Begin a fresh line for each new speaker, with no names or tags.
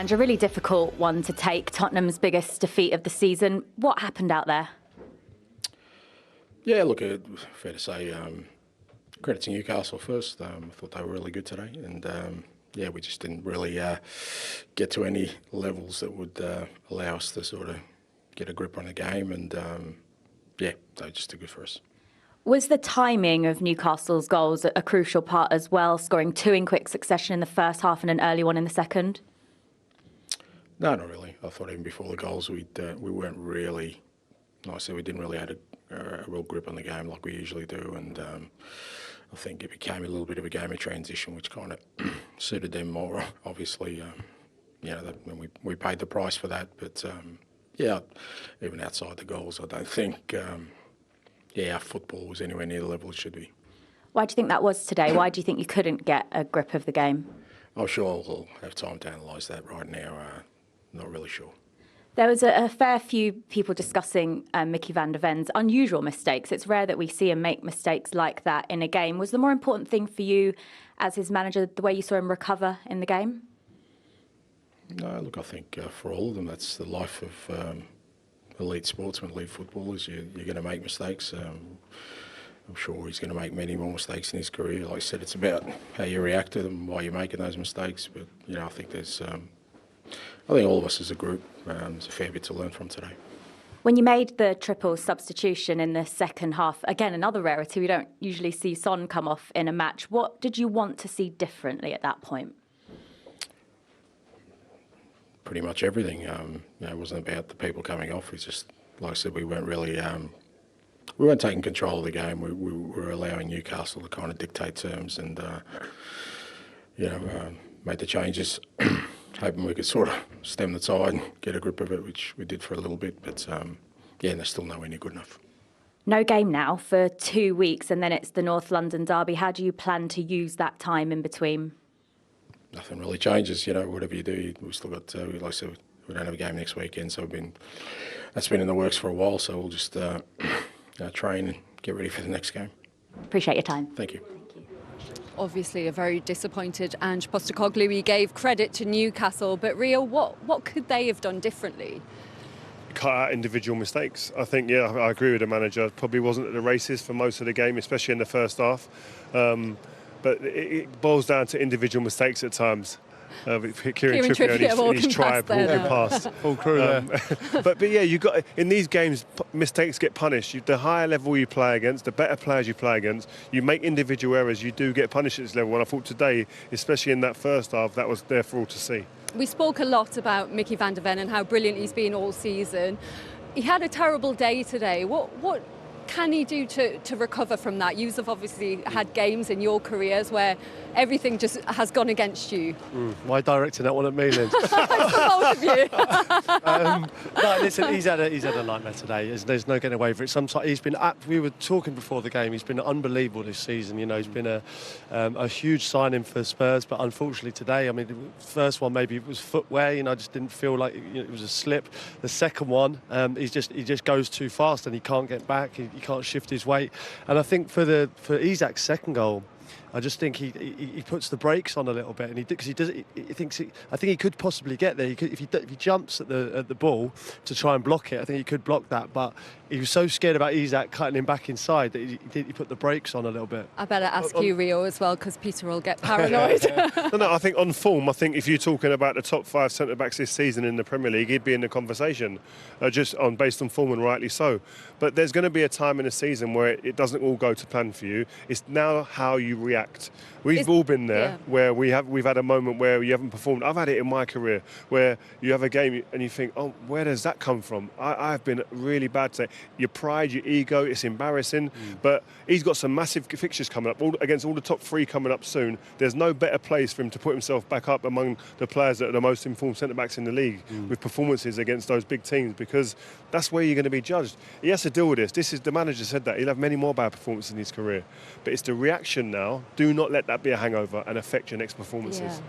Ange, a really difficult one to take, Tottenham's biggest defeat of the season. What happened out there?
Yeah, look, fair to say, credit to Newcastle first. I thought they were really good today, and yeah, we just didn't really get to any levels that would allow us to sort of get a grip on the game, and yeah, they were just too good for us.
Was the timing of Newcastle's goals a crucial part as well, scoring two in quick succession in the first half and an early one in the second?
No, not really. I thought even before the goals, we weren't really, like I said, we didn't really have a real grip on the game like we usually do, and I think it became a little bit of a game of transition, which kind of suited them more. Obviously, you know, we paid the price for that, but yeah, even outside the goals, I don't think yeah, our football was anywhere near the level it should be.
Why do you think that was today? Why do you think you couldn't get a grip of the game?
I'm sure we'll have time to analyse that right now. Not really sure.
There was a fair few people discussing Mickey van der Ven's unusual mistakes. It's rare that we see him make mistakes like that in a game. Was the more important thing for you as his manager the way you saw him recover in the game?
No, look, I think for all of them, that's the life of elite sportsmen, elite footballers. You're going to make mistakes. I'm sure he's going to make many more mistakes in his career. Like I said, it's about how you react to them, why you're making those mistakes. But, you know, I think there's... I think all of us as a group, there's a fair bit to learn from today.
When you made the triple substitution in the second half, again, another rarity, we don't usually see Son come off in a match. What did you want to see differently at that point?
Pretty much everything. You know, it wasn't about the people coming off. It's just, like I said, we weren't really... we weren't taking control of the game. We were allowing Newcastle to kind of dictate terms and, you know, made the changes. Hoping we could sort of stem the tide and get a grip of it, which we did for a little bit. But, yeah, they're still nowhere near good enough.
No game now for 2 weeks, and then it's the North London derby. How do you plan to use that time in between?
Nothing really changes, you know, whatever you do. We've still got, like I said, we don't have a game next weekend, so that's been in the works for a while, so we'll just train and get ready for the next game.
Appreciate your time.
Thank you.
Obviously a very disappointed Ange Postecoglou. He gave credit to Newcastle, but Rio, what could they have done differently?
Cut out individual mistakes. I think, yeah, I agree with the manager. Probably wasn't at the races for most of the game, especially in the first half. But it boils down to individual mistakes at times. Kieran Trippier and his tribe walking past.
Full crew there.
But yeah, you got in these games, mistakes get punished. The higher level you play against, the better players you play against, you make individual errors, you do get punished at this level. And I thought today, especially in that first half, that was there for all to see.
We spoke a lot about Mickey van der Ven and how brilliant he's been all season. He had a terrible day today. What can he do to recover from that? You have obviously had games in your careers where everything just has gone against you.
Why directing that one at me, Lynn?
It's for both of you.
No, listen, he's had a nightmare today. There's no getting away from it. Sometimes he's been. We were talking before the game. He's been unbelievable this season. You know, he's been a huge signing for Spurs. But unfortunately today, I mean, the first one maybe it was footwear. You know, I just didn't feel like it was a slip. The second one, he just goes too fast and he can't get back. He can't shift his weight. And I think for Isak's second goal, I just think he puts the brakes on a little bit, and I think he could possibly get there. If he jumps at the ball to try and block it, I think he could block that. But he was so scared about Isak cutting him back inside that he put the brakes on a little bit.
I better ask you, Rio, as well, because Peter will get paranoid.
No, I think on form, I think if you're talking about the top 5 centre-backs this season in the Premier League, he'd be in the conversation, based on form, and rightly so. But there's going to be a time in the season where it doesn't all go to plan for you. It's now how you react. We've all been there, where we've had a moment where you haven't performed. I've had it in my career where you have a game and you think, oh, where does that come from? I've been really bad today. Your pride, your ego, it's embarrassing. But he's got some massive fixtures coming up, against all the top 3 coming up soon. There's no better place for him to put himself back up among the players that are the most informed centre-backs in the league with performances against those big teams, because that's where you're going to be judged. He has to deal with this. The manager said that. He'll have many more bad performances in his career. But it's the reaction now. Do not let that be a hangover and affect your next performances.